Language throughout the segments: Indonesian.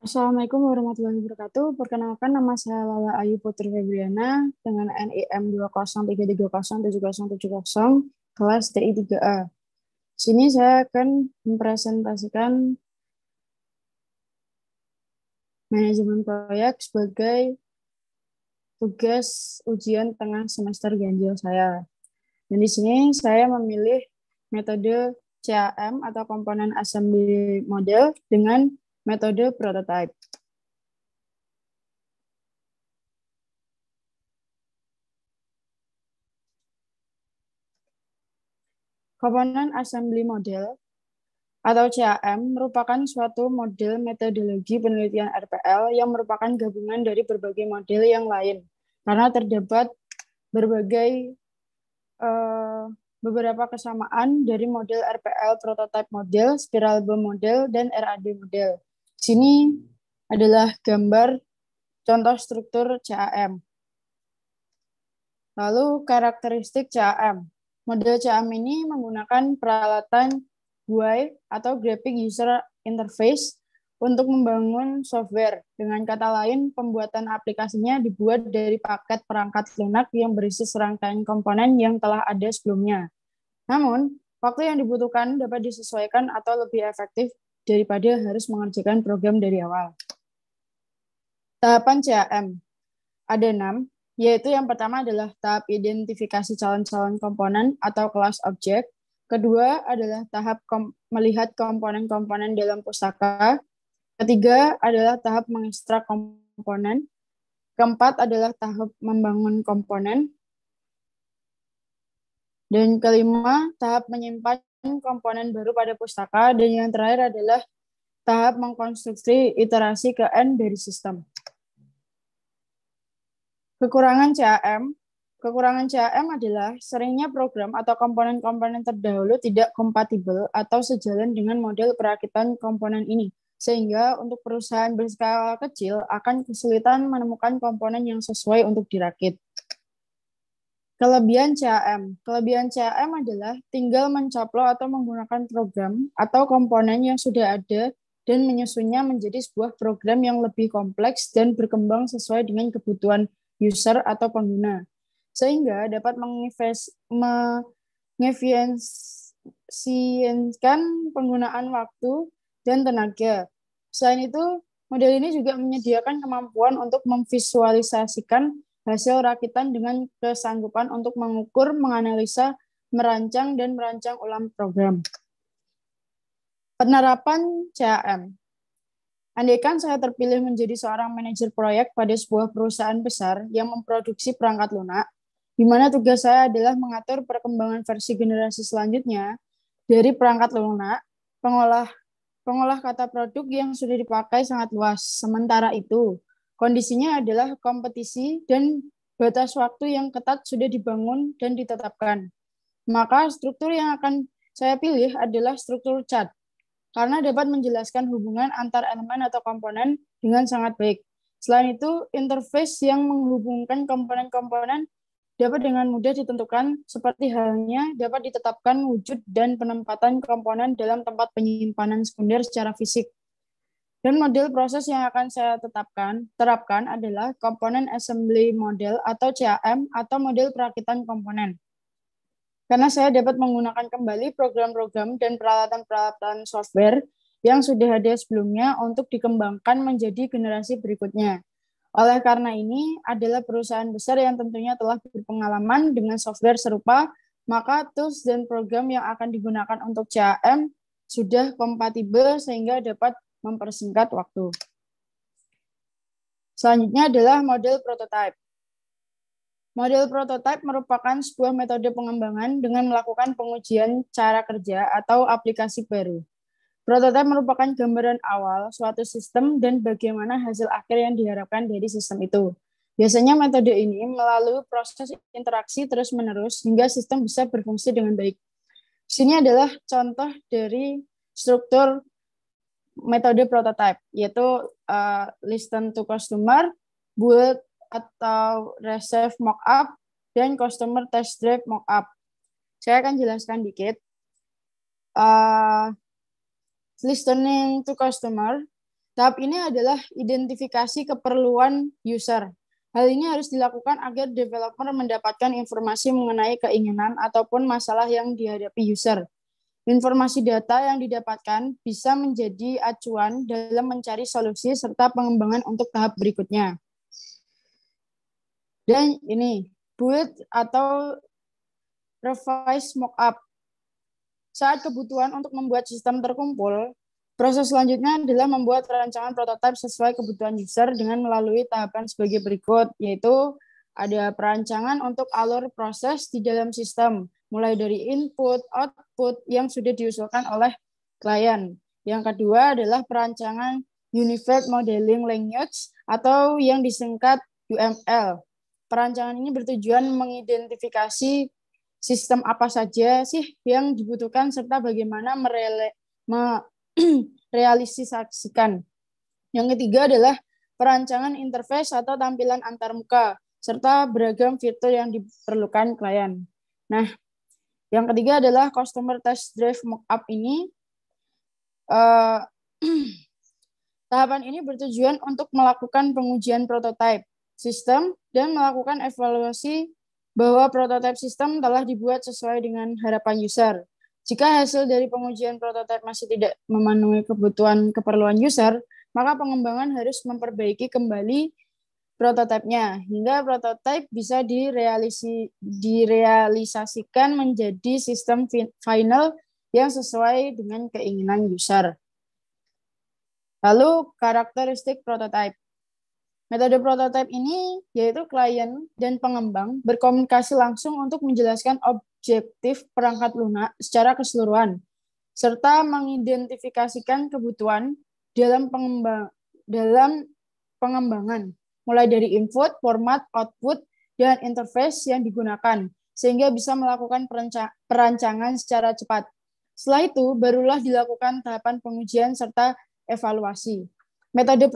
Assalamualaikum warahmatullahi wabarakatuh. Perkenalkan, nama saya Lala Ayu Putri Febriana dengan NIM 203307070, kelas TI 3A. Sini saya akan mempresentasikan manajemen proyek sebagai tugas ujian tengah semester ganjil saya. Dan di sini saya memilih metode CAM atau Component Assembly Model dengan metode prototype. Component Assembly Model atau CAM merupakan suatu model metodologi penelitian RPL yang merupakan gabungan dari berbagai model yang lain karena terdapat berbagai eh, beberapa kesamaan dari model RPL, prototype model, spiral bomb model, dan RAD model. Sini adalah gambar contoh struktur CAM. Lalu karakteristik CAM. Model CAM ini menggunakan peralatan GUI atau Graphic User Interface untuk membangun software. Dengan kata lain, pembuatan aplikasinya dibuat dari paket perangkat lunak yang berisi serangkaian komponen yang telah ada sebelumnya. Namun, waktu yang dibutuhkan dapat disesuaikan atau lebih efektif daripada harus mengerjakan program dari awal. Tahapan CAM ada 6, yaitu yang pertama adalah tahap identifikasi calon-calon komponen atau kelas objek. Kedua adalah tahap melihat komponen-komponen dalam pustaka. Ketiga adalah tahap mengekstrak komponen. Keempat adalah tahap membangun komponen. Dan kelima, tahap menyimpan komponen baru pada pustaka. Dan yang terakhir adalah tahap mengkonstruksi iterasi ke N dari sistem. Kekurangan CAM. Kekurangan CAM adalah seringnya program atau komponen-komponen terdahulu tidak kompatibel atau sejalan dengan model perakitan komponen ini, sehingga untuk perusahaan berskala kecil akan kesulitan menemukan komponen yang sesuai untuk dirakit. Kelebihan CAM. Kelebihan CAM adalah tinggal mencoplo atau menggunakan program atau komponen yang sudah ada dan menyusunnya menjadi sebuah program yang lebih kompleks dan berkembang sesuai dengan kebutuhan user atau pengguna, sehingga dapat mengefisiensikan penggunaan waktu dan tenaga. Selain itu, model ini juga menyediakan kemampuan untuk memvisualisasikan hasil rakitan dengan kesanggupan untuk mengukur, menganalisa, merancang, dan merancang ulang program. Penerapan CAM. Andaikan saya terpilih menjadi seorang manajer proyek pada sebuah perusahaan besar yang memproduksi perangkat lunak, di mana tugas saya adalah mengatur perkembangan versi generasi selanjutnya dari perangkat lunak, pengolah kata produk yang sudah dipakai sangat luas. Sementara itu, kondisinya adalah kompetisi dan batas waktu yang ketat sudah dibangun dan ditetapkan. Maka struktur yang akan saya pilih adalah struktur chart, karena dapat menjelaskan hubungan antar elemen atau komponen dengan sangat baik. Selain itu, interface yang menghubungkan komponen-komponen dapat dengan mudah ditentukan, seperti halnya dapat ditetapkan wujud dan penempatan komponen dalam tempat penyimpanan sekunder secara fisik. Dan model proses yang akan saya terapkan adalah Component Assembly Model atau CAM atau model perakitan komponen. Karena saya dapat menggunakan kembali program-program dan peralatan-peralatan software yang sudah ada sebelumnya untuk dikembangkan menjadi generasi berikutnya. Oleh karena ini adalah perusahaan besar yang tentunya telah berpengalaman dengan software serupa, maka tools dan program yang akan digunakan untuk CAM sudah kompatibel sehingga dapat mempersingkat waktu. Selanjutnya adalah model prototype. Model prototype merupakan sebuah metode pengembangan dengan melakukan pengujian cara kerja atau aplikasi baru. Prototype merupakan gambaran awal suatu sistem dan bagaimana hasil akhir yang diharapkan dari sistem itu. Biasanya metode ini melalui proses interaksi terus-menerus hingga sistem bisa berfungsi dengan baik. Sini adalah contoh dari struktur metode prototype, yaitu listen to customer, build atau receive mockup, dan customer test drive mockup. Saya akan jelaskan dikit. Listening to customer Tahap ini adalah identifikasi keperluan user. Hal ini harus dilakukan agar developer mendapatkan informasi mengenai keinginan ataupun masalah yang dihadapi user. Informasi data yang didapatkan bisa menjadi acuan dalam mencari solusi serta pengembangan untuk tahap berikutnya. Dan ini, build atau revise mockup. Saat kebutuhan untuk membuat sistem terkumpul, proses selanjutnya adalah membuat rancangan prototipe sesuai kebutuhan user dengan melalui tahapan sebagai berikut, yaitu ada perancangan untuk alur proses di dalam sistem, mulai dari input, output yang sudah diusulkan oleh klien. Yang kedua adalah perancangan Unified Modeling Language atau yang disingkat UML. Perancangan ini bertujuan mengidentifikasi sistem apa saja sih yang dibutuhkan serta bagaimana merealisasikan. Yang ketiga adalah perancangan interface atau tampilan antarmuka serta beragam fitur yang diperlukan klien. Nah, yang ketiga adalah customer test drive mockup ini. Tahapan ini bertujuan untuk melakukan pengujian prototipe sistem dan melakukan evaluasi bahwa prototipe sistem telah dibuat sesuai dengan harapan user. Jika hasil dari pengujian prototipe masih tidak memenuhi keperluan user, maka pengembangan harus memperbaiki kembali prototipenya hingga prototipe bisa direalisasikan menjadi sistem final yang sesuai dengan keinginan user. Lalu karakteristik prototipe. Metode prototipe ini yaitu klien dan pengembang berkomunikasi langsung untuk menjelaskan objektif perangkat lunak secara keseluruhan, serta mengidentifikasikan kebutuhan dalam pengembangan, mulai dari input, format, output, dan interface yang digunakan, sehingga bisa melakukan perancangan secara cepat. Setelah itu, barulah dilakukan tahapan pengujian serta evaluasi. Metode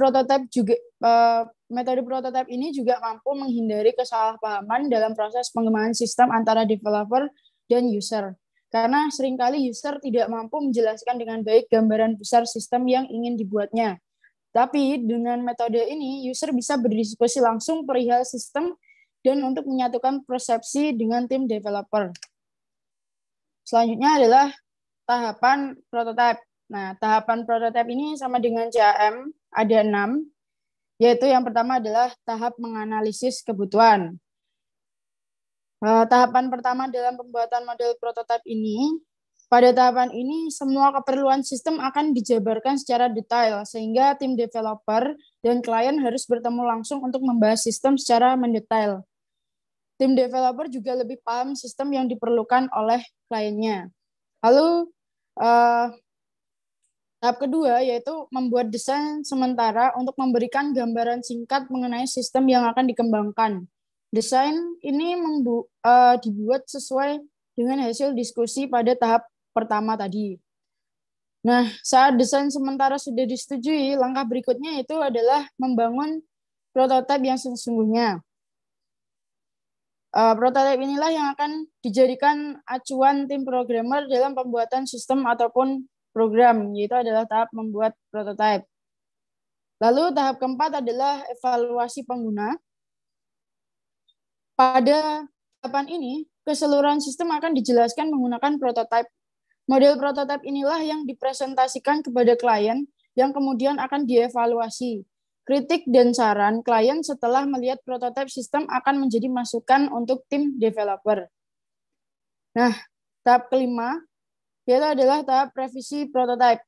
prototipe ini juga mampu menghindari kesalahpahaman dalam proses pengembangan sistem antara developer dan user. Karena seringkali user tidak mampu menjelaskan dengan baik gambaran besar sistem yang ingin dibuatnya. Tapi dengan metode ini, user bisa berdiskusi langsung perihal sistem dan untuk menyatukan persepsi dengan tim developer. Selanjutnya adalah tahapan prototipe. Nah, tahapan prototipe ini sama dengan CAM, ada 6, yaitu yang pertama adalah tahap menganalisis kebutuhan. Tahapan pertama dalam pembuatan model prototipe ini, pada tahapan ini semua keperluan sistem akan dijabarkan secara detail, sehingga tim developer dan klien harus bertemu langsung untuk membahas sistem secara mendetail. Tim developer juga lebih paham sistem yang diperlukan oleh kliennya. Lalu, tahap kedua yaitu membuat desain sementara untuk memberikan gambaran singkat mengenai sistem yang akan dikembangkan. Desain ini dibuat sesuai dengan hasil diskusi pada tahap pertama tadi. Nah, saat desain sementara sudah disetujui, langkah berikutnya itu adalah membangun prototipe yang sesungguhnya. Prototipe inilah yang akan dijadikan acuan tim programmer dalam pembuatan sistem ataupun program, yaitu adalah tahap membuat prototipe. Lalu tahap keempat adalah evaluasi pengguna. Pada tahapan ini, keseluruhan sistem akan dijelaskan menggunakan prototipe. Model prototipe inilah yang dipresentasikan kepada klien yang kemudian akan dievaluasi. Kritik dan saran klien setelah melihat prototipe sistem akan menjadi masukan untuk tim developer. Nah, tahap kelima yaitu adalah tahap revisi prototipe.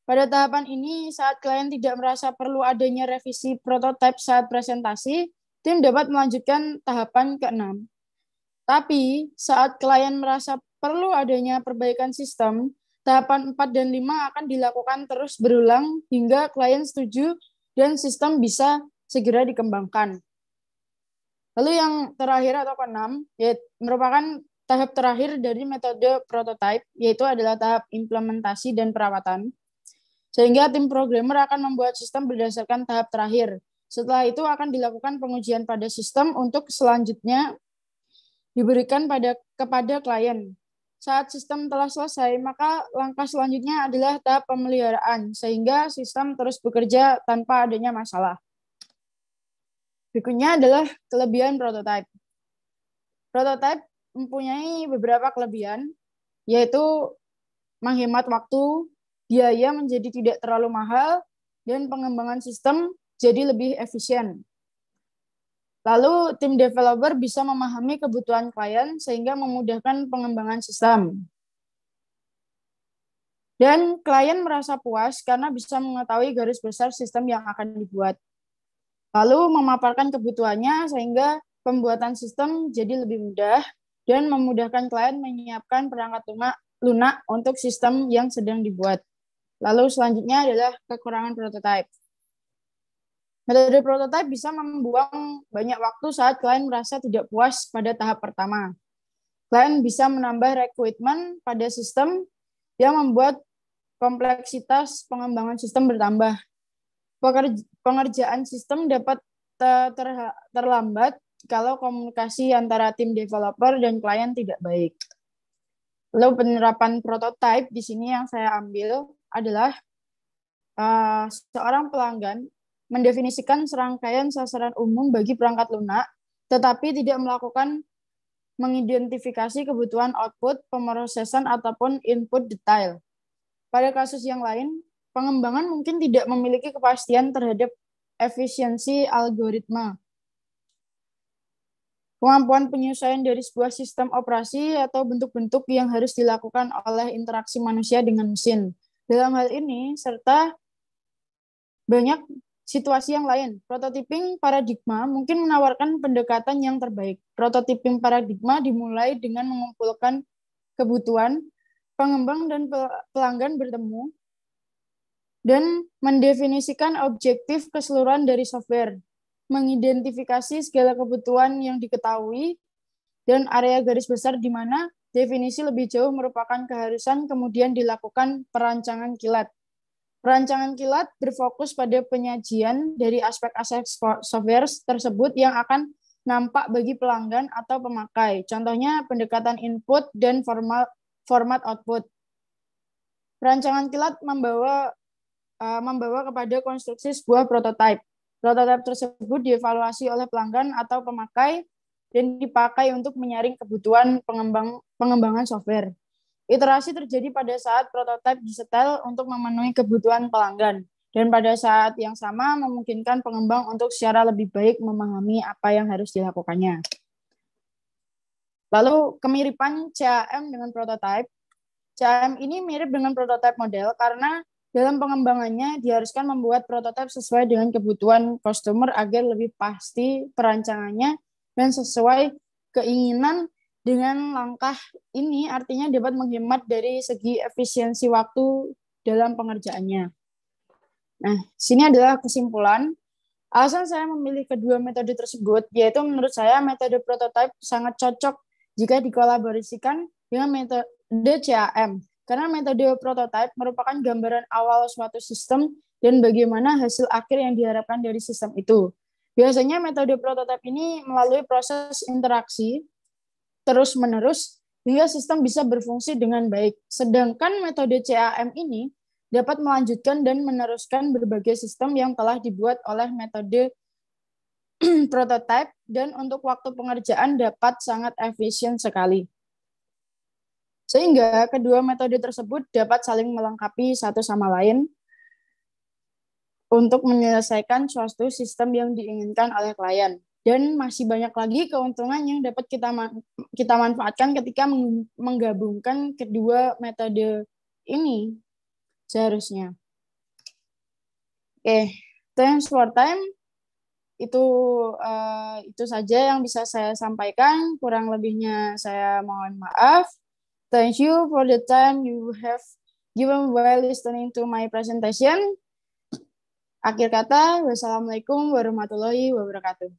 Pada tahapan ini, saat klien tidak merasa perlu adanya revisi prototipe saat presentasi, tim dapat melanjutkan tahapan ke-6. Tapi, saat klien merasa perlu adanya perbaikan sistem, tahapan 4 dan 5 akan dilakukan terus berulang hingga klien setuju dan sistem bisa segera dikembangkan. Lalu yang terakhir atau ke-6, yaitu merupakan tahap terakhir dari metode prototipe, yaitu adalah tahap implementasi dan perawatan. Sehingga tim programmer akan membuat sistem berdasarkan tahap terakhir. Setelah itu akan dilakukan pengujian pada sistem untuk selanjutnya diberikan kepada klien. Saat sistem telah selesai, maka langkah selanjutnya adalah tahap pemeliharaan, sehingga sistem terus bekerja tanpa adanya masalah. Berikutnya adalah kelebihan prototype. Prototype mempunyai beberapa kelebihan, yaitu menghemat waktu, biaya menjadi tidak terlalu mahal, dan pengembangan sistem jadi lebih efisien. Lalu, tim developer bisa memahami kebutuhan klien sehingga memudahkan pengembangan sistem. Dan klien merasa puas karena bisa mengetahui garis besar sistem yang akan dibuat. Lalu, memaparkan kebutuhannya sehingga pembuatan sistem jadi lebih mudah dan memudahkan klien menyiapkan perangkat lunak untuk sistem yang sedang dibuat. Lalu selanjutnya adalah kekurangan prototype. Metode prototype bisa membuang banyak waktu saat klien merasa tidak puas pada tahap pertama. Klien bisa menambah requirement pada sistem yang membuat kompleksitas pengembangan sistem bertambah. Pengerjaan sistem dapat terlambat kalau komunikasi antara tim developer dan klien tidak baik. Lalu penerapan prototype di sini yang saya ambil adalah seorang pelanggan mendefinisikan serangkaian sasaran umum bagi perangkat lunak, tetapi tidak melakukan mengidentifikasi kebutuhan output, pemrosesan, ataupun input detail. Pada kasus yang lain, pengembangan mungkin tidak memiliki kepastian terhadap efisiensi algoritma. Kemampuan penyesuaian dari sebuah sistem operasi atau bentuk-bentuk yang harus dilakukan oleh interaksi manusia dengan mesin. Dalam hal ini, serta banyak situasi yang lain. Prototyping paradigma mungkin menawarkan pendekatan yang terbaik. Prototyping paradigma dimulai dengan mengumpulkan kebutuhan, pengembang dan pelanggan bertemu, dan mendefinisikan objektif keseluruhan dari software, mengidentifikasi segala kebutuhan yang diketahui, dan area garis besar di mana definisi lebih jauh merupakan keharusan, kemudian dilakukan perancangan kilat. Perancangan kilat berfokus pada penyajian dari aspek-aspek software tersebut yang akan nampak bagi pelanggan atau pemakai. Contohnya pendekatan input dan format output. Perancangan kilat membawa kepada konstruksi sebuah prototype. Prototype tersebut dievaluasi oleh pelanggan atau pemakai dan dipakai untuk menyaring kebutuhan pengembangan software. Iterasi terjadi pada saat prototipe disetel untuk memenuhi kebutuhan pelanggan, dan pada saat yang sama memungkinkan pengembang untuk secara lebih baik memahami apa yang harus dilakukannya. Lalu, kemiripan CAM dengan prototipe. CAM ini mirip dengan prototipe model karena dalam pengembangannya diharuskan membuat prototipe sesuai dengan kebutuhan customer agar lebih pasti perancangannya dan sesuai keinginan. Dengan langkah ini artinya dapat menghemat dari segi efisiensi waktu dalam pengerjaannya. Nah, sini adalah kesimpulan. Alasan saya memilih kedua metode tersebut, yaitu menurut saya metode prototype sangat cocok jika dikolaborasikan dengan metode CAM. Karena metode prototype merupakan gambaran awal suatu sistem dan bagaimana hasil akhir yang diharapkan dari sistem itu. Biasanya metode prototype ini melalui proses interaksi terus-menerus hingga sistem bisa berfungsi dengan baik. Sedangkan metode CAM ini dapat melanjutkan dan meneruskan berbagai sistem yang telah dibuat oleh metode prototype dan untuk waktu pengerjaan dapat sangat efisien sekali. Sehingga kedua metode tersebut dapat saling melengkapi satu sama lain untuk menyelesaikan suatu sistem yang diinginkan oleh klien. Dan masih banyak lagi keuntungan yang dapat kita manfaatkan ketika menggabungkan kedua metode ini seharusnya. Oke, thanks for time. Itu saja yang bisa saya sampaikan. Kurang lebihnya saya mohon maaf. Thank you for the time you have given while listening to my presentation. Akhir kata, wassalamualaikum warahmatullahi wabarakatuh.